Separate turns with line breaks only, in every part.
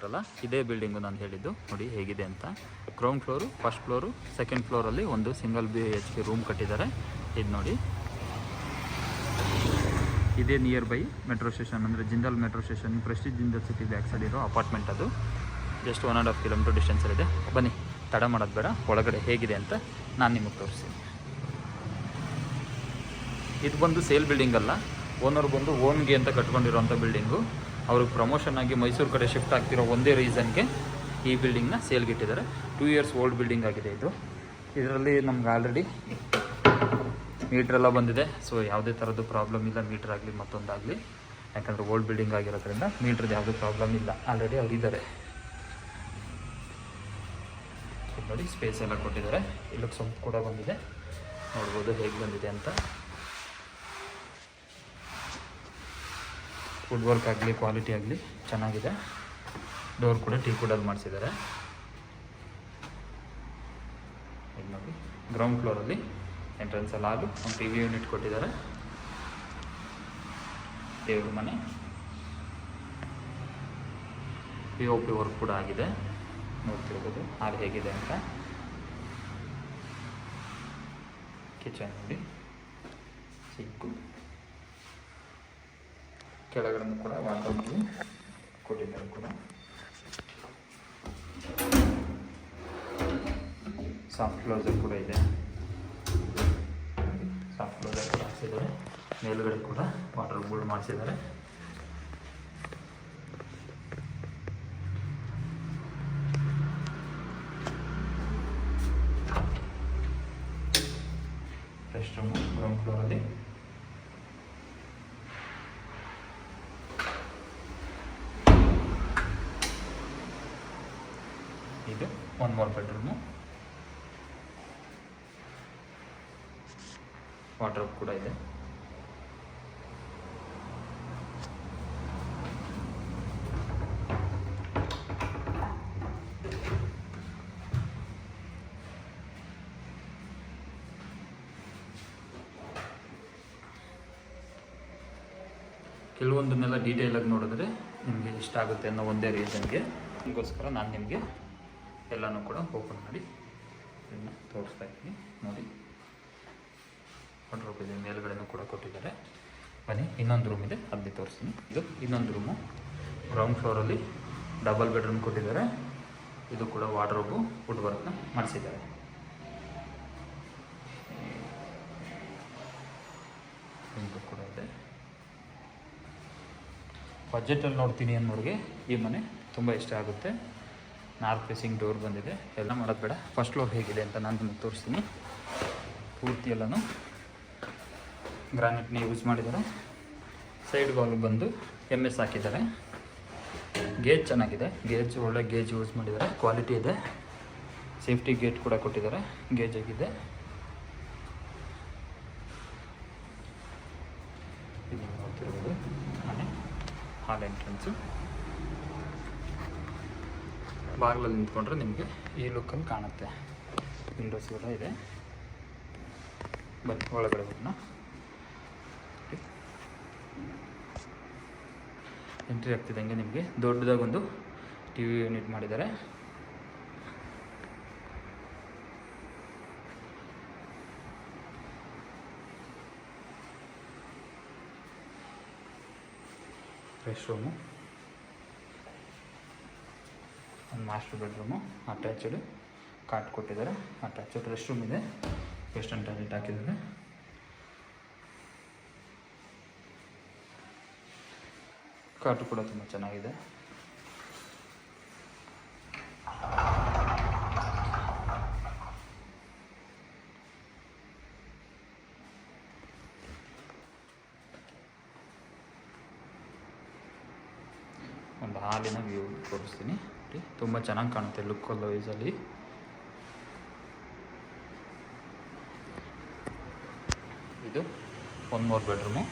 ನೋಡ್ತಿದ್ರಲ್ಲ, ಇದೇ ಬಿಲ್ಡಿಂಗು ನಾನು ಹೇಳಿದ್ದು. ನೋಡಿ ಹೇಗಿದೆ ಅಂತ. Ground floor, first floor, second ಫ್ಲೋರಲ್ಲಿ ಒಂದು ಸಿಂಗಲ್ BHK ರೂಮ್ ಕಟ್ಟಿದ್ದಾರೆ. ಇದು ನೋಡಿ, ಇದೇ ನಿಯರ್ ಬೈ ಮೆಟ್ರೋ ಸ್ಟೇಷನ್, ಅಂದರೆ Jindal metro station, Prestige Jindal city back side ಇರೋ ಅಪಾರ್ಟ್ಮೆಂಟ್. ಅದು ಜಸ್ಟ್ 1.5 ಕಿಲೋಮೀಟರ್ ಡಿಸ್ಟೆನ್ಸಲ್ಲಿದೆ. ಬನ್ನಿ, ತಡ ಮಾಡೋದು ಬೇಡ, ಒಳಗಡೆ ಹೇಗಿದೆ ಅಂತ ನಾನು ನಿಮಗೆ ತೋರಿಸ್ತೀನಿ. ಇದು ಬಂದು ಸೇಲ್ ಬಿಲ್ಡಿಂಗ್ ಅಲ್ಲ, ಓನರ್ ಬಂದು ಓನ್ಗೆ ಅಂತ ಕಟ್ಕೊಂಡಿರೋಂಥ ಬಿಲ್ಡಿಂಗು. ಅವ್ರಿಗೆ ಪ್ರಮೋಷನ್ ಆಗಿ ಮೈಸೂರು ಕಡೆ ಶಿಫ್ಟ್ ಆಗ್ತಿರೋ ಒಂದೇ ರೀಸನ್ಗೆ ಈ ಬಿಲ್ಡಿಂಗ್ನ ಸೇಲ್ಗೆ ಇಟ್ಟಿದ್ದಾರೆ. 2 years ಓಲ್ಡ್ ಬಿಲ್ಡಿಂಗ್ ಆಗಿದೆ ಇದು. ಇದರಲ್ಲಿ ನಮ್ಗೆ ಆಲ್ರೆಡಿ ಮೀಟ್ರೆಲ್ಲ ಬಂದಿದೆ. ಸೊ ಯಾವುದೇ ಥರದ್ದು ಪ್ರಾಬ್ಲಮ್ ಇಲ್ಲ, ಮೀಟ್ರ್ ಆಗಲಿ ಮತ್ತೊಂದಾಗಲಿ. ಯಾಕಂದರೆ ಓಲ್ಡ್ ಬಿಲ್ಡಿಂಗ್ ಆಗಿರೋದ್ರಿಂದ ಮೀಟ್ರದ್ದು ಯಾವುದೇ ಪ್ರಾಬ್ಲಮ್ ಇಲ್ಲ. ಆಲ್ರೆಡಿ ಅವರಿದ್ದಾರೆ. ನೋಡಿ, ಸ್ಪೇಸ್ ಎಲ್ಲ ಕೊಟ್ಟಿದ್ದಾರೆ. ಇಲ್ಲಕ್ಕೆ ಸ್ವಲ್ಪ ಕೂಡ ಬಂದಿದೆ, ನೋಡ್ಬೋದು ಹೇಗೆ ಬಂದಿದೆ ಅಂತ. ವುಡ್ ವರ್ಕ್ ಆಗಲಿ, ಕ್ವಾಲಿಟಿ ಆಗಲಿ ಚೆನ್ನಾಗಿದೆ. ಡೋರ್ ಕೂಡ ಟೀಕ್ವುಡಲ್ಲಿ ಮಾಡಿಸಿದ್ದಾರೆ. ಇದು ನೋಡಿ, ಗ್ರೌಂಡ್ ಫ್ಲೋರಲ್ಲಿ ಎಂಟ್ರೆನ್ಸಲ್ಲಿ ಹಾಲು, ಒಂದು TV ಯೂನಿಟ್ ಕೊಟ್ಟಿದ್ದಾರೆ. ದೇವ್ರ ಮನೆ, POP ವರ್ಕ್ ಕೂಡ ಆಗಿದೆ. ನೋಡ್ತಿರ್ಬೋದು ಹಾಲು ಹೇಗಿದೆ ಅಂತ. ಕಿಚನ್ ನೋಡಿ, ಸಿಂಕು, ಕೆಳಗಡೆ ಕೂಡ ವಾಟರ್ ಕೊಟ್ಟಿದ್ದಾರೆ ಕೂಡ. ಸಾಫ್ಟ್ ಕ್ಲೋಸರ್ ಕೂಡ ಇದೆ. ಸಾಫ್ಟ್ ಕ್ಲೋಸರ್ ಕೂಡ ಹಾಕ್ಸಿದ್ದಾರೆ. ಮೇಲುಗಡೆ ಕೂಡ ವಾಟರ್ ಬೋಲ್ಡ್ ಮಾಡಿಸಿದ್ದಾರೆ. ರೆಸ್ಟ್ ರೂಮ್ ಗ್ರೌಂಡ್ ಫ್ಲೋರಲ್ಲಿ. ಇದು 1 more ಬೆಡ್ರೂಮು. ವಾಟರ್ ಕೂಡ ಇದೆ. ಕೆಲವೊಂದನ್ನೆಲ್ಲ ಡೀಟೇಲಾಗಿ ನೋಡಿದ್ರೆ ನಿಮಗೆ ಇಷ್ಟ ಆಗುತ್ತೆ ಅನ್ನೋ ಒಂದೇ ರೀಸನ್ಗೆ ಅದಕ್ಕೋಸ್ಕರ ನಾನು ನಿಮಗೆ ಎಲ್ಲನೂ ಕೂಡ ಓಪನ್ ಮಾಡಿ ಇದನ್ನು ತೋರಿಸ್ತಾ ಇದ್ದೀನಿ. ನೋಡಿ, ವಾರ್ಡ್ರೋಬ್ ಇದೆ, ಮೇಲ್ಗಡೆನೂ ಕೂಡ ಕೊಟ್ಟಿದ್ದಾರೆ. ಬನ್ನಿ, ಇನ್ನೊಂದು ರೂಮ್ ಇದೆ, ಅಲ್ಲಿ ತೋರಿಸ್ತೀನಿ. ಇದು ಇನ್ನೊಂದು ರೂಮು. ಗ್ರೌಂಡ್ ಫ್ಲೋರಲ್ಲಿ ಡಬಲ್ ಬೆಡ್ರೂಮ್ ಕೊಟ್ಟಿದ್ದಾರೆ. ಇದು ಕೂಡ ವಾರ್ಡ್ರೋಬು ವುಡ್ ವರ್ಕ್ನ ಮಾಡಿಸಿದ್ದಾರೆ. ಇದು ಕೂಡ ಇದೆ. ಬಜೆಟಲ್ಲಿ ನೋಡ್ತೀನಿ ಅನ್ನೋರಿಗೆ ಈ ಮನೆ ತುಂಬ ಇಷ್ಟ ಆಗುತ್ತೆ. ನಾರ್ತ್ ಫೇಸಿಂಗ್ ಡೋರ್ ಬಂದಿದೆ. ಎಲ್ಲ ಮಾಡೋದು ಬೇಡ, ಫಸ್ಟ್ ಫ್ಲೋರ್ ಹೇಗಿದೆ ಅಂತ ನಾನು ನಿಮಗೆ ತೋರಿಸ್ತೀನಿ. ಪೂರ್ತಿ ಎಲ್ಲನೂ ಗ್ರಾನೈಟ್ನ ಯೂಸ್ ಮಾಡಿದ್ದಾರೆ. ಸೈಡ್ ವಾಲ್ ಬಂದು MS ಹಾಕಿದ್ದಾರೆ. ಗೇಜ್ ಚೆನ್ನಾಗಿದೆ, ಗೇಜ್ ಒಳ್ಳೆ ಗೇಜ್ ಯೂಸ್ ಮಾಡಿದ್ದಾರೆ, ಕ್ವಾಲಿಟಿ ಇದೆ. ಸೇಫ್ಟಿ ಗೇಟ್ ಕೂಡ ಕೊಟ್ಟಿದ್ದಾರೆ, ಗೇಜ್ ಆಗಿದೆ. ಇದು ನೋಡ್ತಿರ್ಬೋದು ಮನೆ ಹಾಲ್ ಎಂಟ್ರೆನ್ಸು. ಬಾಗಿಲಲ್ಲಿ ನಿಂತ್ಕೊಂಡ್ರೆ ನಿಮಗೆ ಈ ಲುಕ್ಕಲ್ಲಿ ಕಾಣುತ್ತೆ. ವಿಂಡೋಸ್ ಕೂಡ ಇದೆ. ಬನ್ನಿ ಒಳಗಡೆ ಹೋಗೋಣ. ಎಂಟ್ರಿ ಆಗ್ತಿದ್ದಂಗೆ ನಿಮಗೆ ದೊಡ್ಡದಾಗೊಂದು TV ಯೂನಿಟ್ ಮಾಡಿದ್ದಾರೆ. ರೆಸ್ಟ್ ರೂಮು, ಒಂದು ಮಾಸ್ಟರ್ ಬೆಡ್ರೂಮು, ಅಟ್ಯಾಚಡ್ ಕಾಟ್ ಕೊಟ್ಟಿದ್ದಾರೆ. ಅಟ್ಯಾಚಡ್ ರೆಸ್ಟ್ ರೂಮ್ ಇದೆ, ವೆಸ್ಟರ್ನ್ ಟಾಯ್ಲೆಟ್ ಹಾಕಿದ್ದಾರೆ. ಕಾಟು ಕೂಡ ತುಂಬ ಚೆನ್ನಾಗಿದೆ. ಒಂದು ಹಾಲಿನ ವ್ಯೂ ತೋರಿಸ್ತೀನಿ. ತುಂಬ ಚೆನ್ನಾಗಿ ಕಾಣುತ್ತೆ ಲುಕ್ಕಲ್ಲಿ ವೈಸಲ್ಲಿ. ಇದು 1 more ಬೆಡ್ರೂಮು.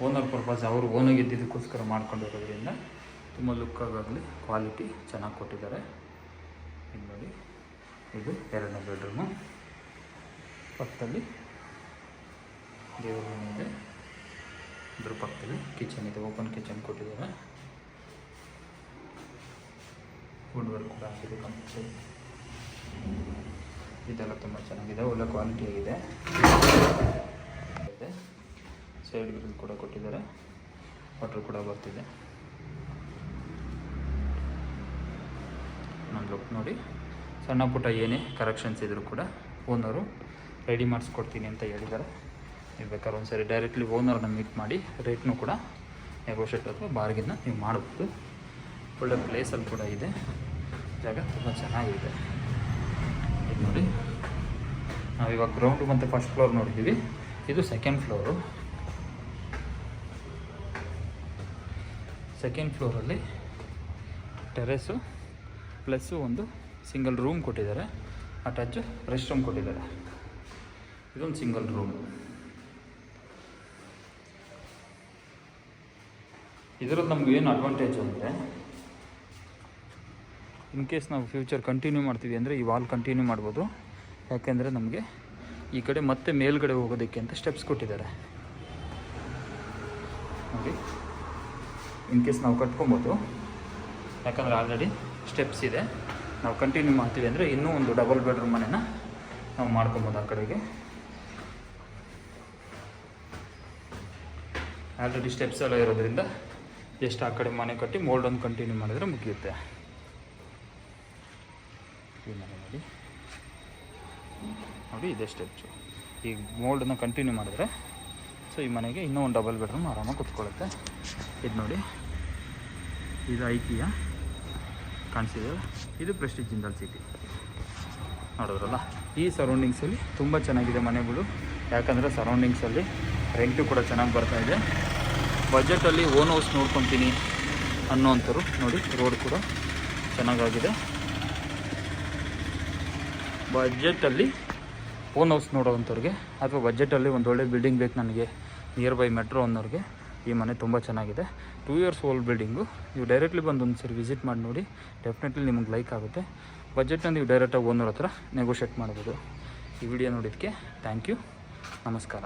ಓನರ್ ಪರ್ಪಸ್ ಅವರು ಓನಾಗಿ ಇದ್ದಿದ್ದಕ್ಕೋಸ್ಕರ ಮಾಡ್ಕೊಂಡಿರೋದ್ರಿಂದ ತುಂಬ ಲುಕ್ಕಾಗಲಿ ಕ್ವಾಲಿಟಿ ಚೆನ್ನಾಗಿ ಕೊಟ್ಟಿದ್ದಾರೆ. ಇದು ನೋಡಿ, ಇದು 2ನೇ ಬೆಡ್ರೂಮು. ಪಕ್ಕದಲ್ಲಿ ದೇವರ ಮನೆ ಇದೆ. ಅದ್ರ ಪಕ್ಕದಲ್ಲಿ ಕಿಚನ್ ಇದೆ, ಓಪನ್ ಕಿಚನ್ ಕೊಟ್ಟಿದ್ದಾರೆ. ವುಡ್ ವರ್ಕ್ ಕೂಡ ಆಗಿದೆ ಕಂಪ್ಲೀಟ್. ಇದೆಲ್ಲ ತುಂಬ ಚೆನ್ನಾಗಿದೆ, ಒಳ್ಳೆ ಕ್ವಾಲಿಟಿ ಆಗಿದೆ. ಸೈಡ್ ಗ್ರಿಲ್ ಕೂಡ ಕೊಟ್ಟಿದ್ದಾರೆ, ವಾಟರ್ ಕೂಡ ಬರ್ತಿದೆ. ನನ್ನ ಲುಕ್ ನೋಡಿ. ಸಣ್ಣ ಪುಟ್ಟ ಏನೇ ಕರೆಕ್ಷನ್ಸ್ ಇದ್ದರೂ ಕೂಡ ಓನರು ರೆಡಿ ಮಾಡಿಸ್ಕೊಡ್ತೀನಿ ಅಂತ ಹೇಳಿದ್ದಾರೆ. ನೀವು ಬೇಕಾದ್ರೆ ಒಂದು ಸರಿ ಡೈರೆಕ್ಟ್ಲಿ ಓನರ್ನ ಮೀಟ್ ಮಾಡಿ ರೇಟ್ನೂ ಕೂಡ ನೆಗೋಷಿಯೇಟ್ ಅಥವಾ ಬಾರ್ಗಿನ್ನ ನೀವು ಮಾಡ್ಬೋದು. ಒಳ್ಳೆ ಪ್ಲೇಸಲ್ಲಿ ಕೂಡ ಇದೆ, ಜಾಗ ತುಂಬ ಚೆನ್ನಾಗಿದೆ. ಇದು ನೋಡಿ, ನಾವಿವಾಗ ಗ್ರೌಂಡು ಮತ್ತು ಫಸ್ಟ್ ಫ್ಲೋರ್ ನೋಡಿದ್ದೀವಿ. ಇದು ಸೆಕೆಂಡ್ ಫ್ಲೋರು. ಸೆಕೆಂಡ್ ಫ್ಲೋರಲ್ಲಿ ಟೆರೆಸು ಪ್ಲಸ್ಸು ಒಂದು ಸಿಂಗಲ್ ರೂಮ್ ಕೊಟ್ಟಿದ್ದಾರೆ, ಅಟ್ಯಾಚ್ ರೆಸ್ಟ್ ರೂಮ್ ಕೊಟ್ಟಿದ್ದಾರೆ. ಇದೊಂದು ಸಿಂಗಲ್ ರೂಮ್. ಇದರಲ್ಲಿ ನಮ್ಗೆ ಏನು ಅಡ್ವಾಂಟೇಜ್ ಅಂದರೆ, ಇನ್ ಕೇಸ್ ನಾವು ಫ್ಯೂಚರ್ ಕಂಟಿನ್ಯೂ ಮಾಡ್ತೀವಿ ಅಂದರೆ ಈ ವಾಲ್ ಕಂಟಿನ್ಯೂ ಮಾಡ್ಬೋದು. ಯಾಕೆಂದರೆ ನಮಗೆ ಈ ಕಡೆ ಮತ್ತೆ ಮೇಲ್ಗಡೆ ಹೋಗೋದಕ್ಕೆ ಅಂತ ಸ್ಟೆಪ್ಸ್ ಕೊಟ್ಟಿದ್ದಾರೆ ನೋಡಿ. ಇನ್ ಕೇಸ್ ನಾವು ಕಟ್ಕೊಬೋದು, ಯಾಕಂದರೆ ಆಲ್ರೆಡಿ ಸ್ಟೆಪ್ಸ್ ಇದೆ. ನಾವು ಕಂಟಿನ್ಯೂ ಮಾಡ್ತೀವಿ ಅಂದರೆ ಇನ್ನೂ ಒಂದು ಡಬಲ್ ಬೆಡ್ರೂಮ್ ಮನೆನ ನಾವು ಮಾಡ್ಕೊಬೋದು. ಆ ಕಡೆಗೆ ಆಲ್ರೆಡಿ ಸ್ಟೆಪ್ಸ್ ಎಲ್ಲ ಇರೋದ್ರಿಂದ ಜಸ್ಟ್ ಆ ಕಡೆ ಮನೆ ಕಟ್ಟಿ ಮೋಲ್ಡನ್ನು ಕಂಟಿನ್ಯೂ ಮಾಡಿದ್ರೆ ಮುಗಿಯುತ್ತೆ. ಈ ಮನೆ ನೋಡಿ ನೋಡಿ, ಇದೆ ಸ್ಟೆಪ್ಸು. ಈ ಮೋಲ್ಡನ್ನು ಕಂಟಿನ್ಯೂ ಮಾಡಿದ್ರೆ ಸೊ ಈ ಮನೆಗೆ ಇನ್ನೂ ಒಂದು ಡಬಲ್ ಬೆಡ್ರೂಮ್ ಆರಾಮಾಗಿ ಕೂತ್ಕೊಳ್ಳುತ್ತೆ. ಇದು ನೋಡಿ, ಇದು ಐಕಿಯ ಕಾಣಿಸಿದೆ, ಇದು ಪ್ರೆಸ್ಟೀಜ್ ಜಿಂದಾಲ್ ಸಿಟಿ ನೋಡಿದ್ರಲ್ಲ. ಈ ಸರೌಂಡಿಂಗ್ಸಲ್ಲಿ ತುಂಬ ಚೆನ್ನಾಗಿದೆ ಮನೆಗಳು, ಯಾಕಂದರೆ ಸರೌಂಡಿಂಗ್ಸಲ್ಲಿ ರೆಂಟು ಕೂಡ ಚೆನ್ನಾಗಿ ಬರ್ತಾಯಿದೆ. ಬಜೆಟಲ್ಲಿ ಓನ್ ಹೌಸ್ ನೋಡ್ಕೊತೀನಿ ಅನ್ನೋವಂಥವ್ರು ನೋಡಿ, ರೋಡ್ ಕೂಡ ಚೆನ್ನಾಗಾಗಿದೆ. ಬಜೆಟಲ್ಲಿ ಓನ್ ಹೌಸ್ ನೋಡೋವಂಥವ್ರಿಗೆ ಅಥವಾ ಬಜೆಟಲ್ಲಿ ಒಂದು ಒಳ್ಳೆ ಬಿಲ್ಡಿಂಗ್ ಬೇಕು ನನಗೆ ನಿಯರ್ ಬೈ ಮೆಟ್ರೋ ಅನ್ನೋರಿಗೆ ಈ ಮನೆ ತುಂಬ ಚೆನ್ನಾಗಿದೆ. 2 years ಓಲ್ಡ್ ಬಿಲ್ಡಿಂಗು. ನೀವು ಡೈರೆಕ್ಟ್ಲಿ ಬಂದು ಒಂದು ಸರಿ ವಿಸಿಟ್ ಮಾಡಿ ನೋಡಿ, ಡೆಫಿನೆಟ್ಲಿ ನಿಮಗೆ ಲೈಕ್ ಆಗುತ್ತೆ. ಬಜೆಟ್ನ ನೀವು ಡೈರೆಕ್ಟಾಗಿ ಓನರ್ ಹತ್ರ ನೆಗೋಷಿಯೇಟ್ ಮಾಡ್ಬೋದು. ಈ ವಿಡಿಯೋ ನೋಡಿದ್ದಕ್ಕೆ ಥ್ಯಾಂಕ್ ಯು, ನಮಸ್ಕಾರ.